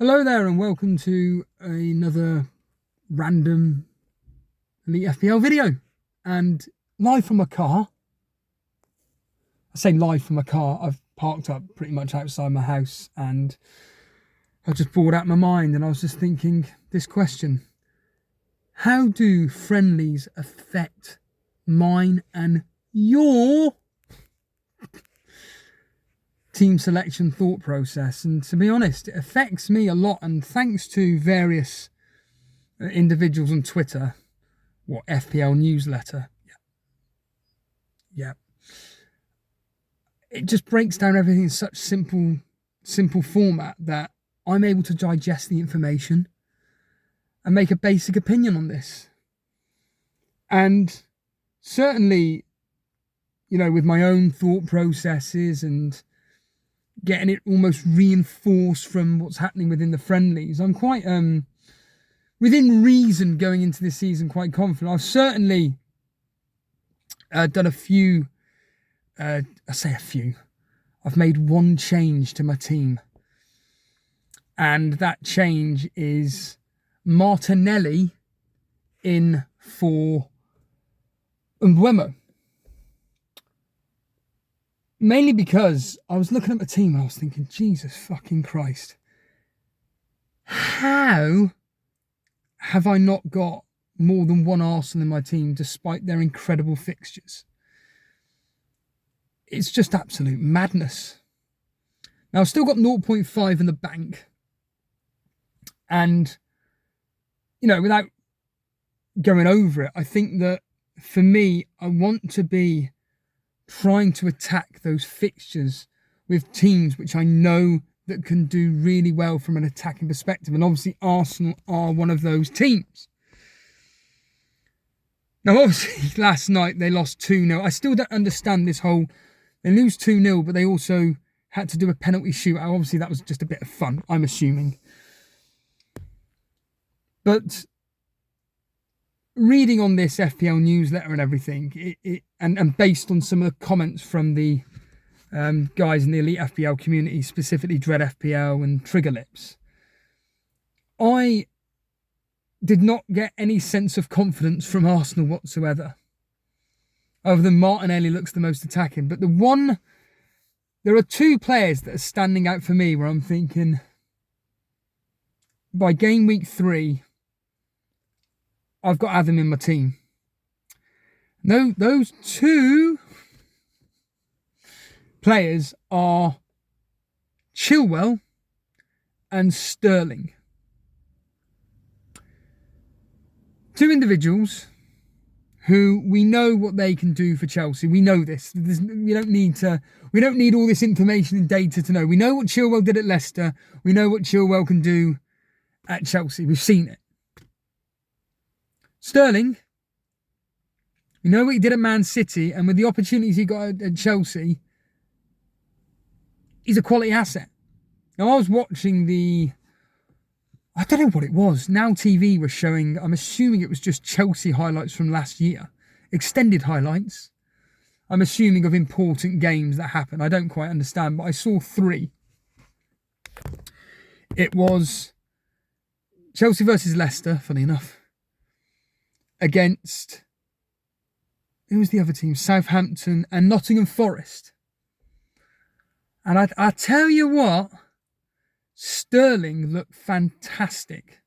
Hello there and welcome to another random Elite FPL video, and live from a car. I say live from a car, I've parked up pretty much outside my house and I just brought out my mind and I was just thinking this question: how do friendlies affect mine and your team selection thought process? And to be honest, it affects me a lot, and thanks to various individuals on Twitter, FPL newsletter, it just breaks down everything in such simple format that I'm able to digest the information and make a basic opinion on this. And certainly, with my own thought processes and getting it almost reinforced from what's happening within the friendlies, I'm quite, within reason, going into this season quite confident. I've certainly done a few, I've made one change to my team. And that change is Martinelli in for Mbeumo. Mainly because I was looking at my team and I was thinking, Jesus fucking Christ, how have I not got more than one Arsenal in my team despite their incredible fixtures? It's just absolute madness. Now, I've still got 0.5 in the bank. And, without going over it, I think that for me, I want to be trying to attack those fixtures with teams which I know that can do really well from an attacking perspective. And obviously Arsenal are one of those teams. Now, obviously, last night they lost 2-0. I still don't understand this whole, they lose 2-0, but they also had to do a penalty shootout. Obviously, that was just a bit of fun, I'm assuming. But reading on this FPL newsletter and everything, and based on some of the comments from the guys in the Elite FPL community, specifically Dread FPL and Trigger Lips, I did not get any sense of confidence from Arsenal whatsoever. Other than Martinelli looks the most attacking. But there are two players that are standing out for me where I'm thinking, by game week 3, I've got to have them in my team. No, those two players are Chilwell and Sterling. Two individuals who we know what they can do for Chelsea. We know this. We don't need all this information and data to know. We know what Chilwell did at Leicester. We know what Chilwell can do at Chelsea. We've seen it. Sterling, we know what he did at Man City, and with the opportunities he got at Chelsea, he's a quality asset. Now, I was watching I don't know what it was. Now TV was showing, I'm assuming it was just Chelsea highlights from last year. Extended highlights. I'm assuming of important games that happened. I don't quite understand, but I saw 3. It was Chelsea versus Leicester, funny enough. Against, who was the other team? Southampton and Nottingham Forest. And I tell you what, Sterling looked fantastic.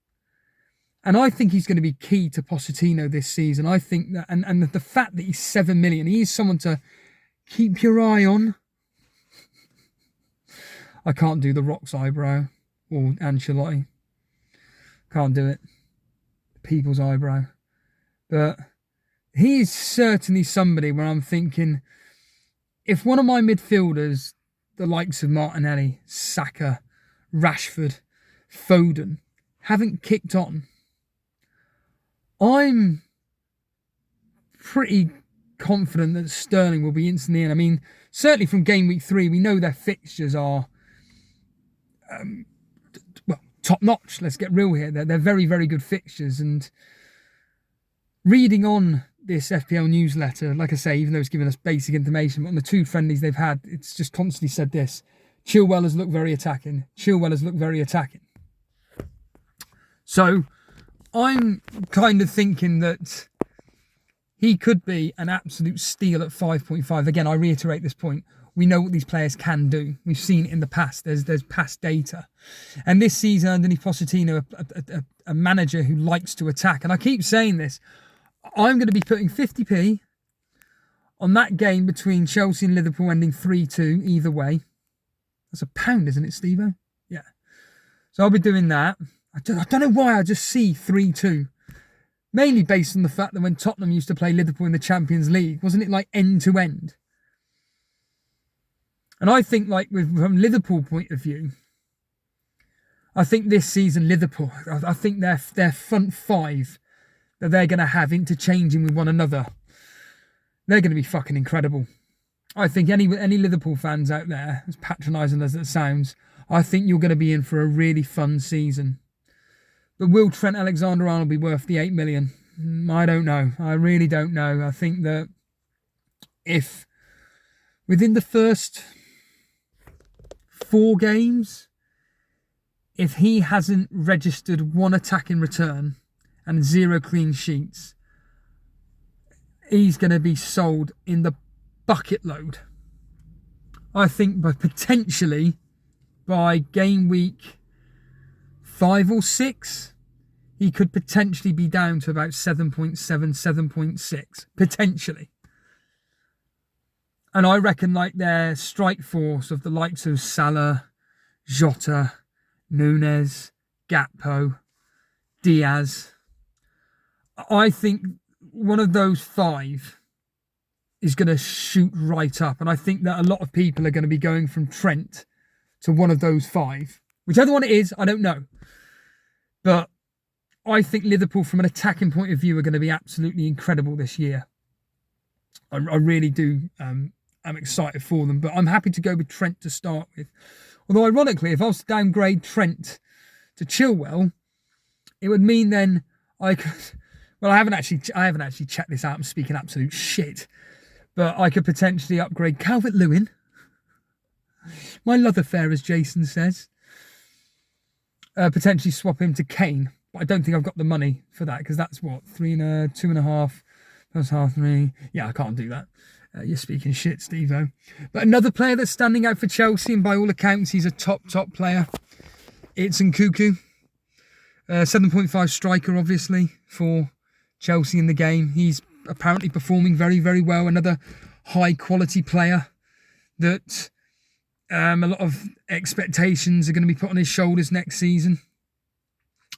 And I think he's going to be key to Pochettino this season. I think that, and the fact that he's 7 million, he is someone to keep your eye on. I can't do the Rock's eyebrow or Ancelotti. Can't do it. People's eyebrow. But he is certainly somebody where I'm thinking, if one of my midfielders, the likes of Martinelli, Saka, Rashford, Foden, haven't kicked on, I'm pretty confident that Sterling will be instantly in. I mean, certainly from game week 3, we know their fixtures are top notch. Let's get real here. They're very, very good fixtures. And reading on this FPL newsletter, like I say, even though it's given us basic information, but on the 2 friendlies they've had, it's just constantly said this: Chilwell has looked very attacking. Chilwell has looked very attacking. So I'm kind of thinking that he could be an absolute steal at 5.5. Again, I reiterate this point. We know what these players can do. We've seen it in the past. There's past data. And this season, underneath Pochettino, a manager who likes to attack. And I keep saying this. I'm going to be putting 50p on that game between Chelsea and Liverpool ending 3-2 either way. That's £1, isn't it, Steve-O? Yeah. So I'll be doing that. I don't know why I just see 3-2. Mainly based on the fact that when Tottenham used to play Liverpool in the Champions League, wasn't it like end to end? And I think like from Liverpool point of view, I think this season Liverpool, I think their front five that they're going to have interchanging with one another, they're going to be fucking incredible. I think any Liverpool fans out there, as patronising as it sounds, I think you're going to be in for a really fun season. But will Trent Alexander-Arnold be worth the 8 million? I don't know. I really don't know. I think that if within the first 4 games, if he hasn't registered 1 attack in return and 0 clean sheets, he's going to be sold in the bucket load. I think potentially by game week 5 or 6, he could potentially be down to about 7.7, 7.6, potentially. And I reckon like their strike force of the likes of Salah, Jota, Nunez, Gakpo, Diaz, I think one of those 5 is going to shoot right up. And I think that a lot of people are going to be going from Trent to one of those 5. Whichever one it is, I don't know. But I think Liverpool, from an attacking point of view, are going to be absolutely incredible this year. I really do. I'm excited for them. But I'm happy to go with Trent to start with. Although, ironically, if I was to downgrade Trent to Chilwell, it would mean then I could... Well, I haven't actually checked this out. I'm speaking absolute shit. But I could potentially upgrade Calvert-Lewin. My love affair, as Jason says. Potentially swap him to Kane. But I don't think I've got the money for that, because that's what, 2.5 plus half 3. Yeah, I can't do that. You're speaking shit, Steve-O. But another player that's standing out for Chelsea, and by all accounts, he's a top player. It's Nkunku. 7.5 striker, obviously, for Chelsea in the game. He's apparently performing very, very well. Another high-quality player that... a lot of expectations are going to be put on his shoulders next season.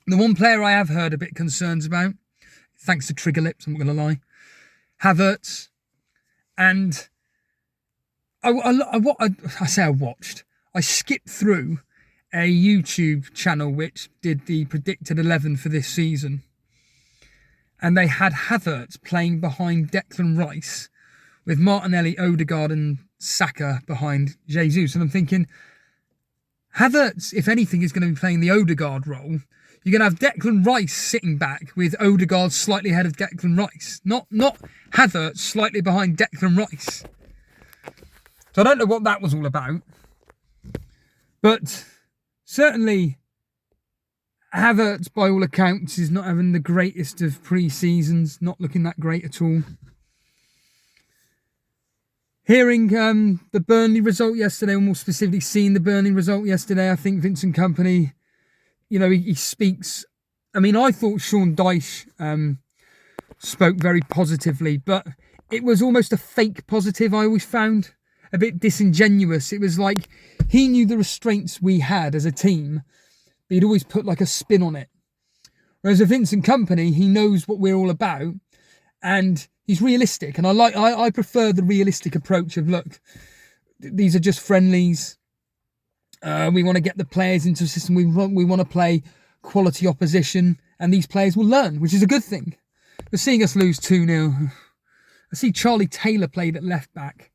The one player I have heard a bit concerns about, thanks to Trigger Lips, I'm not going to lie, Havertz. And I skipped through a YouTube channel which did the predicted 11 for this season. And they had Havertz playing behind Declan Rice with Martinelli, Odegaard and Saka behind Jesus. And I'm thinking, Havertz, if anything, is going to be playing the Odegaard role. You're going to have Declan Rice sitting back with Odegaard slightly ahead of Declan Rice. Not Havertz slightly behind Declan Rice. So I don't know what that was all about. But certainly Havertz, by all accounts, is not having the greatest of pre-seasons. Not looking that great at all. Hearing the Burnley result yesterday, or more specifically seeing the Burnley result yesterday, I think Vincent Kompany, he speaks... I mean, I thought Sean Dyche spoke very positively, but it was almost a fake positive, I always found. A bit disingenuous. It was like he knew the restraints we had as a team, but he'd always put like a spin on it. Whereas with Vincent Kompany, he knows what we're all about, and he's realistic, and I prefer the realistic approach of, look, these are just friendlies. We want to get the players into the system. We want to play quality opposition, and these players will learn, which is a good thing. But seeing us lose 2-0, I see Charlie Taylor played at left back.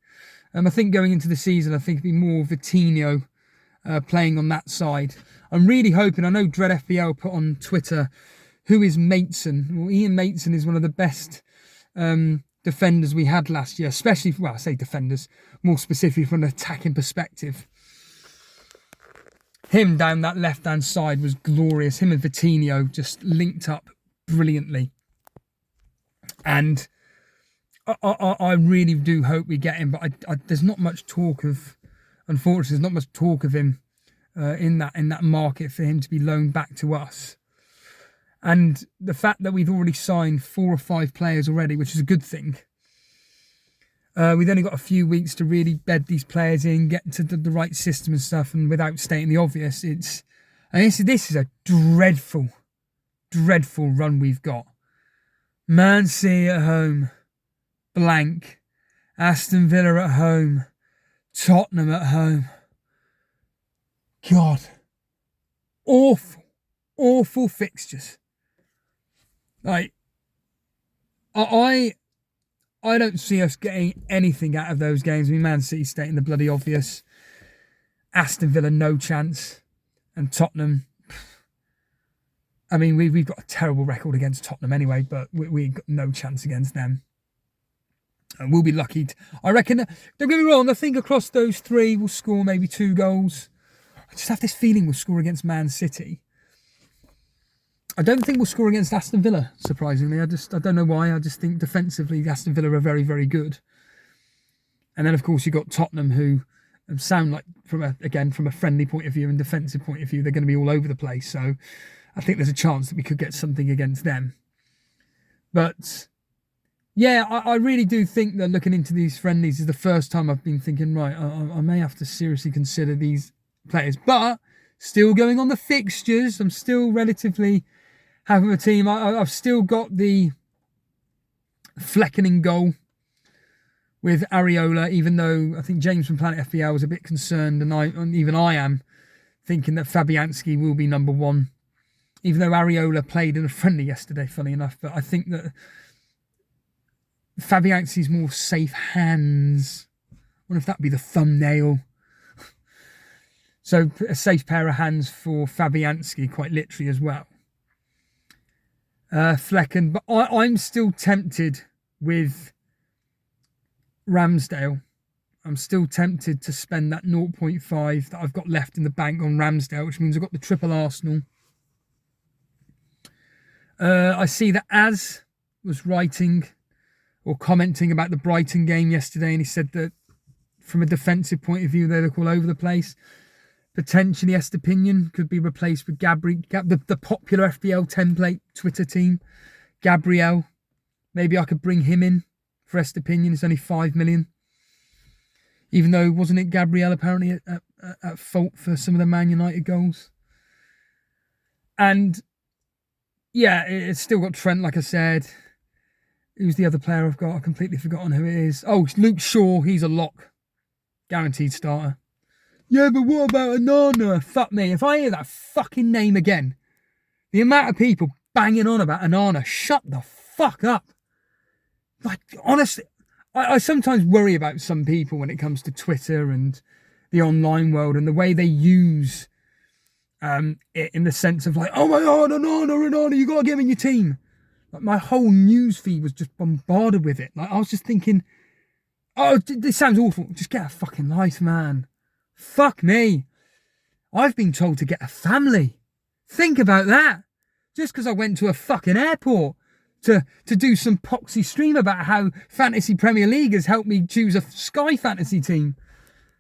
I think going into the season, I think it'd be more Vitinho playing on that side. I'm really hoping, I know Dread FPL put on Twitter, who is Mateson? Well, Ian Mateson is one of the best defenders we had last year, especially, well, I say defenders, more specifically from an attacking perspective. him down that left-hand side was glorious. Him and Vitinho just linked up brilliantly. And I really do hope we get him, but there's not much talk of, unfortunately, there's not much talk of him in that market for him to be loaned back to us. And the fact that we've already signed 4 or 5 players already, which is a good thing. We've only got a few weeks to really bed these players in, get to the right system and stuff, and without stating the obvious, this is a dreadful run we've got. Man City at home, blank. Aston Villa at home, Tottenham at home. God, awful fixtures. Like, I don't see us getting anything out of those games. I mean, Man City stating the bloody obvious. Aston Villa, no chance. And Tottenham, I mean, we've got a terrible record against Tottenham anyway, but we've got no chance against them. And we'll be lucky. I reckon, don't get me wrong, I think across those 3 we'll score maybe 2 goals. I just have this feeling we'll score against Man City. I don't think we'll score against Aston Villa, surprisingly. I don't know why. I just think defensively, Aston Villa are very, very good. And then, of course, you've got Tottenham, who sound like, from a friendly point of view and defensive point of view, they're going to be all over the place. So I think there's a chance that we could get something against them. But yeah, I really do think that looking into these friendlies is the first time I've been thinking, right, I may have to seriously consider these players. But still going on the fixtures, I'm still relatively happy with a team. I've still got the Flecken in goal with Areola, even though I think James from Planet FPL was a bit concerned, and even I am thinking that Fabianski will be number 1, even though Areola played in a friendly yesterday, funny enough. But I think that Fabianski's more safe hands. I wonder if that'd be the thumbnail. So a safe pair of hands for Fabianski, quite literally as well. Flecken, but I'm still tempted with Ramsdale. I'm still tempted to spend that 0.5 that I've got left in the bank on Ramsdale, which means I've got the triple Arsenal. I see that Az was writing or commenting about the Brighton game yesterday, and he said that from a defensive point of view, they look all over the place. Potentially, Estepinian could be replaced with the popular FPL template Twitter team, Gabriel. Maybe I could bring him in for Estepinian. It's only 5 million. Even though, wasn't it Gabriel apparently at fault for some of the Man United goals? And yeah, it's still got Trent, like I said. Who's the other player I've got? I've completely forgotten who it is. Oh, it's Luke Shaw. He's a lock. Guaranteed starter. Yeah, but what about Onana? Fuck me. If I hear that fucking name again, the amount of people banging on about Onana, shut the fuck up. Like, honestly, I sometimes worry about some people when it comes to Twitter and the online world and the way they use it in the sense of like, oh my God, Onana, you got to get him in your team. Like, my whole news feed was just bombarded with it. Like, I was just thinking, oh, this sounds awful. Just get a fucking life, man. Fuck me. I've been told to get a family. Think about that. Just because I went to a fucking airport to do some poxy stream about how Fantasy Premier League has helped me choose a Sky Fantasy team.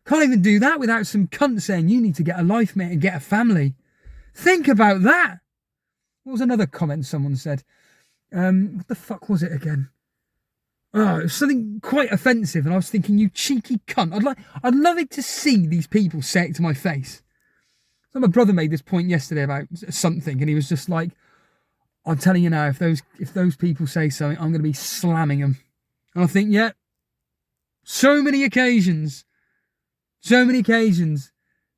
Can't even do that without some cunt saying you need to get a life, mate, and get a family. Think about that. What was another comment someone said? What the fuck was it again? Oh, it was something quite offensive, and I was thinking, you cheeky cunt. I'd love it to see these people say it to my face. So my brother made this point yesterday about something, and he was just like, I'm telling you now, if those people say something, I'm going to be slamming them. And I think, yeah, so many occasions,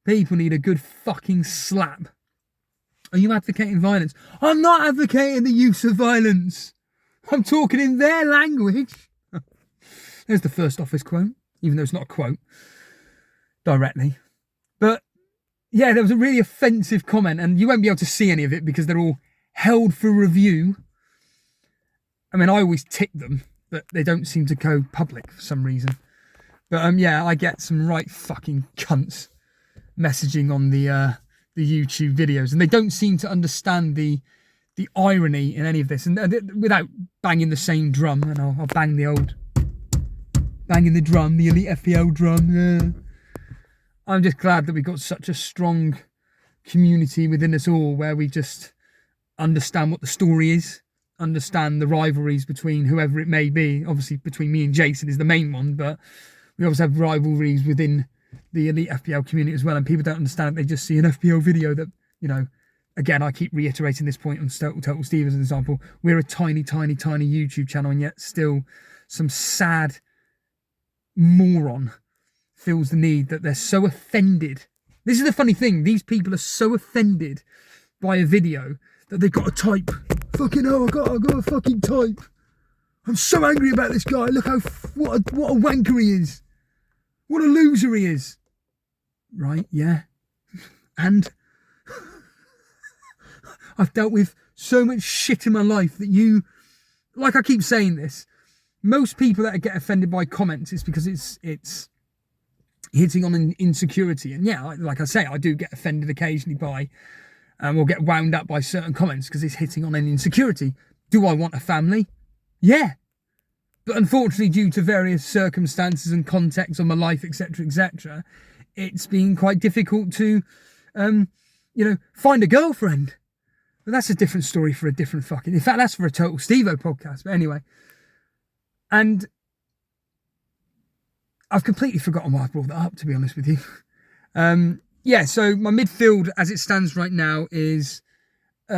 people need a good fucking slap. Are you advocating violence? I'm not advocating the use of violence. I'm talking in their language. There's the first office quote, even though it's not a quote directly. But yeah, there was a really offensive comment, and you won't be able to see any of it because they're all held for review. I mean, I always tick them, but they don't seem to go public for some reason. But yeah, I get some right fucking cunts messaging on the the YouTube videos, and they don't seem to understand the irony in any of this. And without banging the same drum, and I'll bang the drum, the Elite FPL drum. Yeah. I'm just glad that we've got such a strong community within us all, where we just understand what the story is, understand the rivalries between whoever it may be. Obviously, between me and Jason is the main one, but we also have rivalries within the Elite FPL community as well. And people don't understand it. They just see an FPL video that, you know, again, I keep reiterating this point on Total Steve as an example. We're a tiny, tiny, tiny YouTube channel, and yet still some sad moron feels the need that they're so offended. This is the funny thing. These people are so offended by a video that they've got to type. Fucking hell, I got to fucking type. I'm so angry about this guy. Look what a wanker he is. What a loser he is. Right, yeah. And I've dealt with so much shit in my life that like I keep saying this, most people that get offended by comments is because it's hitting on an insecurity. And yeah, like I say, I do get offended occasionally by, or get wound up by certain comments because it's hitting on an insecurity. Do I want a family? Yeah. But unfortunately, due to various circumstances and contexts of my life, etc., it's been quite difficult to, find a girlfriend. But that's a different story for a different in fact, that's for a Total Stevo podcast. But anyway, and I've completely forgotten why I brought that up, to be honest with you. So my midfield as it stands right now is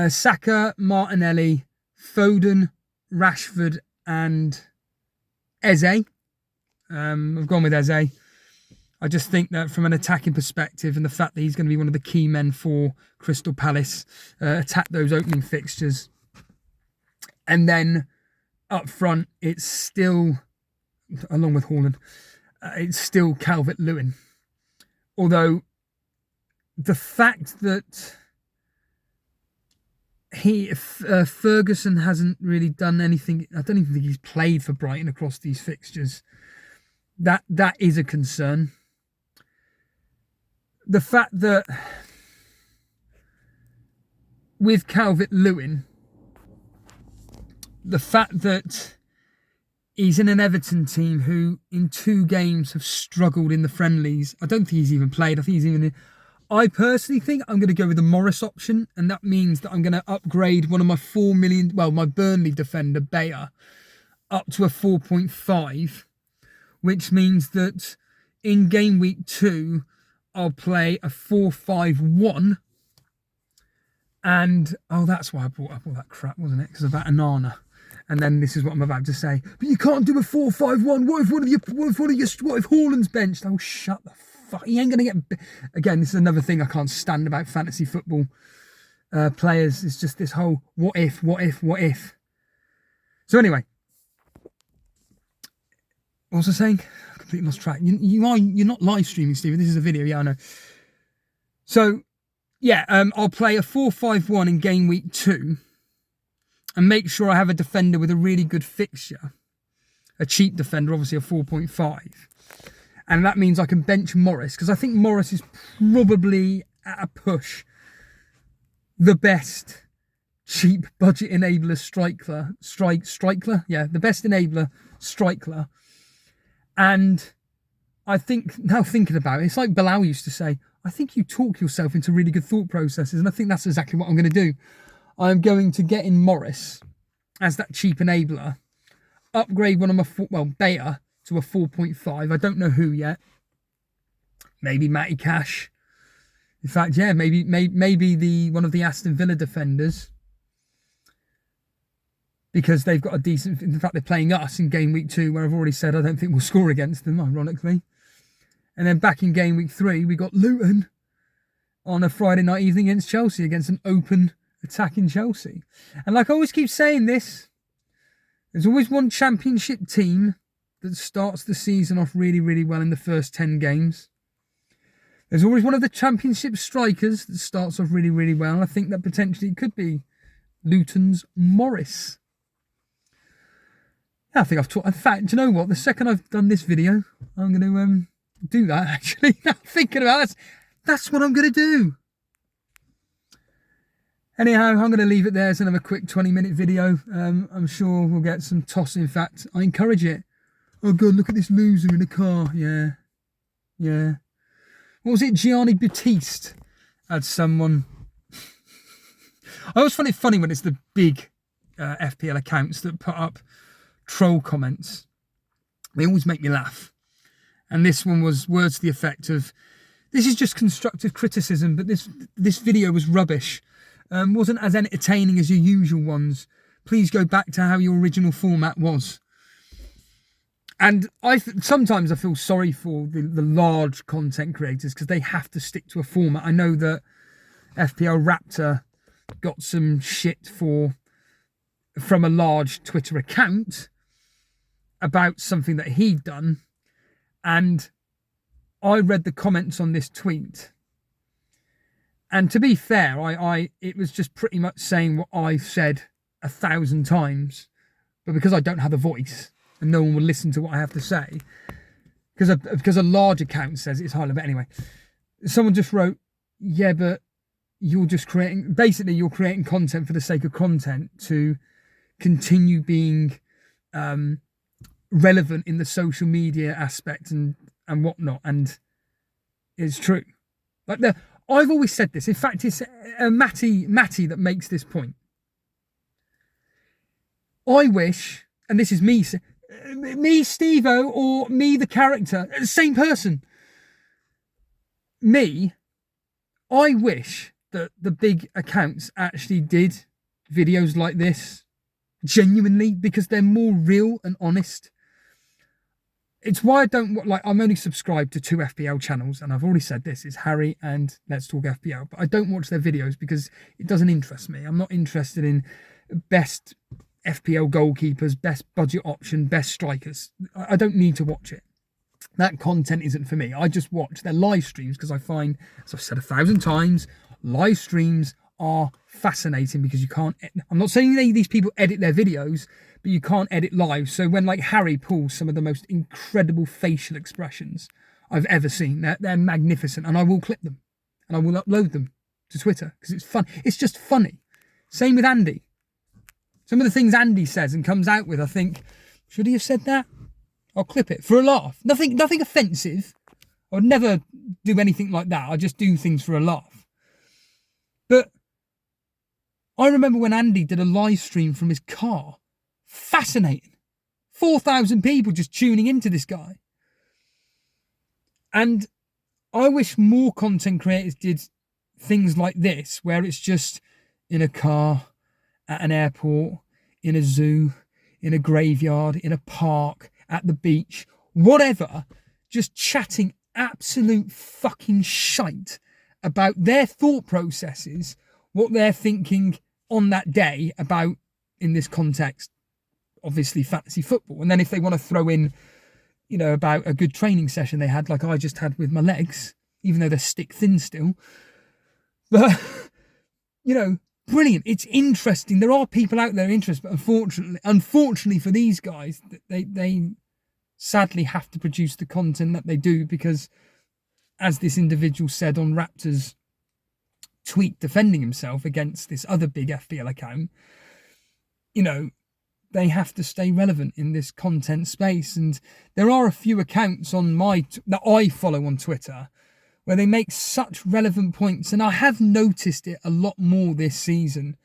Saka, Martinelli, Foden, Rashford, and Eze. I've gone with Eze. I just think that from an attacking perspective, and the fact that he's going to be one of the key men for Crystal Palace, attack those opening fixtures. And then up front, it's still, along with Haaland, it's still Calvert-Lewin. Although the fact that Ferguson hasn't really done anything, I don't even think he's played for Brighton across these fixtures. That is a concern. The fact that with Calvert-Lewin, the fact that he's in an Everton team who in 2 games have struggled in the friendlies. I don't think he's even played. I think he's even... I personally think I'm going to go with the Morris option, and that means that I'm going to upgrade one of my my Burnley defender, Bayer, up to a 4.5, which means that in game week 2, I'll play a 4-5-1. And, that's why I brought up all that crap, wasn't it? Because of that Anana. And then this is what I'm about to say. But you can't do a 4-5-1. What if Haaland's benched? Oh, shut the fuck. He ain't going to get... Again, this is another thing I can't stand about fantasy football players. It's just this whole what if. So anyway. What was I saying? I completely lost track. You're not live streaming, Stephen. This is a video. Yeah, I know. So, yeah, I'll play a 4-5-1 in game week 2. And make sure I have a defender with a really good fixture. A cheap defender, obviously a 4.5. And that means I can bench Morris, because I think Morris is probably, at a push, the best cheap budget enabler striker. Yeah, the best enabler striker. And I think, now thinking about it, it's like Bilal used to say, I think you talk yourself into really good thought processes. And I think that's exactly what I'm going to do. I'm going to get in Morris as that cheap enabler, upgrade one of my, Bayer to a 4.5. I don't know who yet. Maybe Matty Cash. In fact, yeah, maybe one of the Aston Villa defenders, because they've got a decent. In fact, they're playing us in game week 2, where I've already said I don't think we'll score against them, ironically. And then back in game week 3, we got Luton on a Friday night evening against Chelsea, against an open attacking Chelsea. And like I always keep saying this, there's always one championship team that starts the season off really, really well in the first 10 games. There's always one of the championship strikers that starts off really, really well. I think that potentially it could be Luton's Morris. Yeah, I think I've talked. In fact, do you know what? The second I've done this video, I'm going to do that, actually. Now thinking about it, that's what I'm going to do. Anyhow, I'm going to leave it there. It's another quick 20-minute video. I'm sure we'll get some toss. In fact, I encourage it. Oh, God, look at this loser in a car. Yeah. Yeah. What was it? Gianni Battiste had someone. I always find it funny when it's the big FPL accounts that put up troll comments. They always make me laugh. And this one was words to the effect of, this is just constructive criticism, but this video was rubbish. Wasn't as entertaining as your usual ones. Please go back to how your original format was. And sometimes I feel sorry for the large content creators because they have to stick to a format. I know that FPL Raptor got some shit from a large Twitter account about something that he'd done. And I read the comments on this tweet. And to be fair, it was just pretty much saying what I've said 1,000 times. But because I don't have a voice and no one will listen to what I have to say, because a large account says it's high level. But anyway, someone just wrote, yeah, but you're creating content for the sake of content to continue being relevant in the social media aspect and whatnot. And it's true. I've always said this. In fact, it's Matty that makes this point. I wish, and this is me, Steve-O, or me, the character, same person. I wish that the big accounts actually did videos like this genuinely, because they're more real and honest. It's why I don't I'm only subscribed to 2 FPL channels, and I've already said this, is Harry and Let's Talk FPL, but I don't watch their videos because it doesn't interest me. I'm not interested in best FPL goalkeepers, best budget option, best strikers. I don't need to watch it. That content isn't for me. I just watch their live streams because I find, as I've said 1,000 times, live streams are fascinating because you can't. I'm not saying these people edit their videos, but you can't edit live. So when Harry pulls some of the most incredible facial expressions I've ever seen, they're magnificent, and I will clip them and I will upload them to Twitter because it's fun. It's just funny. Same with Andy. Some of the things Andy says and comes out with, I think, should he have said that? I'll clip it for a laugh. Nothing offensive. I would never do anything like that. I just do things for a laugh. But I remember when Andy did a live stream from his car. Fascinating. 4,000 people just tuning into this guy. And I wish more content creators did things like this, where it's just in a car, at an airport, in a zoo, in a graveyard, in a park, at the beach, whatever, just chatting absolute fucking shite about their thought processes, what they're thinking on that day about, in this context, obviously fantasy football. And then if they want to throw in, about a good training session they had, like I just had with my legs, even though they're stick thin still. But, brilliant. It's interesting. There are people out there interested, but unfortunately for these guys, they sadly have to produce the content that they do because, as this individual said on Raptor's tweet defending himself against this other big FPL account, they have to stay relevant in this content space. And there are a few accounts that I follow on Twitter where they make such relevant points. And I have noticed it a lot more this season,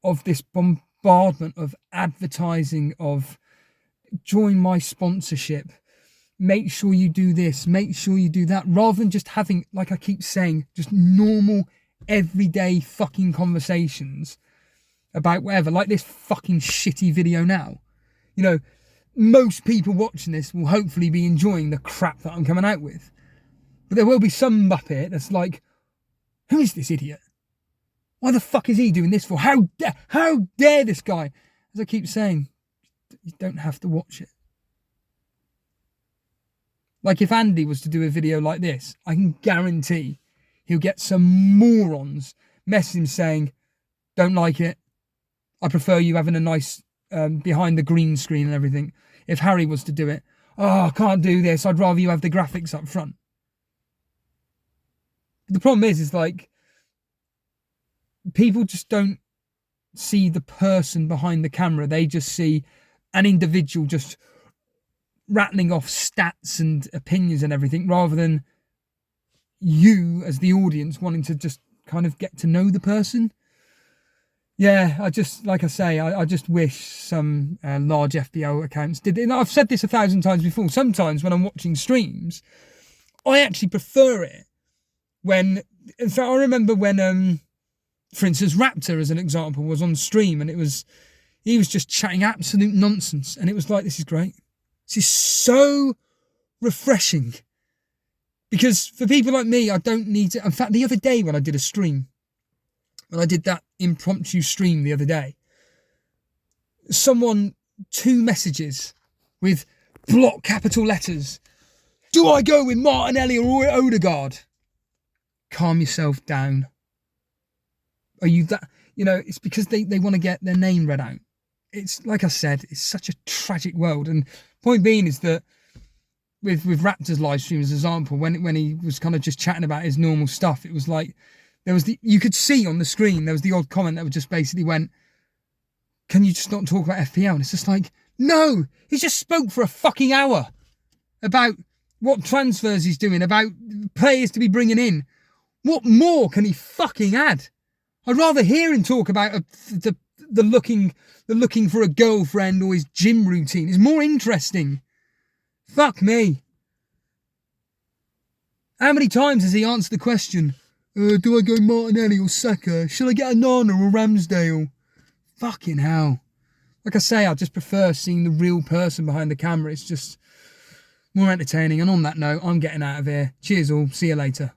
of this bombardment of advertising, of join my sponsorship, make sure you do this, make sure you do that, rather than just having, like I keep saying, just normal, everyday fucking conversations about whatever, like this fucking shitty video now. Most people watching this will hopefully be enjoying the crap that I'm coming out with. But there will be some muppet that's like, who is this idiot? Why the fuck is he doing this for? How dare this guy? As I keep saying, you don't have to watch it. Like if Andy was to do a video like this, I can guarantee he'll get some morons messaging him saying, don't like it. I prefer you having a nice behind the green screen and everything. If Harry was to do it, I can't do this. I'd rather you have the graphics up front. The problem is like, people just don't see the person behind the camera. They just see an individual just rattling off stats and opinions and everything, rather than you as the audience wanting to just kind of get to know the person. Yeah, I just, like I say, I just wish some large FPL accounts did it. And I've said this 1,000 times before. Sometimes when I'm watching streams, I actually prefer it when, in fact, I remember when, for instance, Raptor, as an example, was on stream, and he was just chatting absolute nonsense. And it was like, this is great. This is so refreshing. Because for people like me, I don't need to. In fact, the other day when I did a stream, when I did that impromptu stream the other day, someone, 2 messages with block capital letters. Do I go with Martinelli or Odegaard? Calm yourself down. Are you that? You know, it's because they want to get their name read out. It's, like I said, it's such a tragic world. And point being is that with Raptor's live stream as an example, when he was kind of just chatting about his normal stuff, it was like, you could see on the screen, there was the odd comment that just basically went, can you just not talk about FPL? And it's just like, no, he just spoke for a fucking hour about what transfers he's doing, about players to be bringing in. What more can he fucking add? I'd rather hear him talk about the looking for a girlfriend or his gym routine. It's more interesting. Fuck me. How many times has he answered the question, do I go Martinelli or Saka? Shall I get a Nana or Ramsdale? Fucking hell. Like I say, I just prefer seeing the real person behind the camera. It's just more entertaining. And on that note, I'm getting out of here. Cheers all. See you later.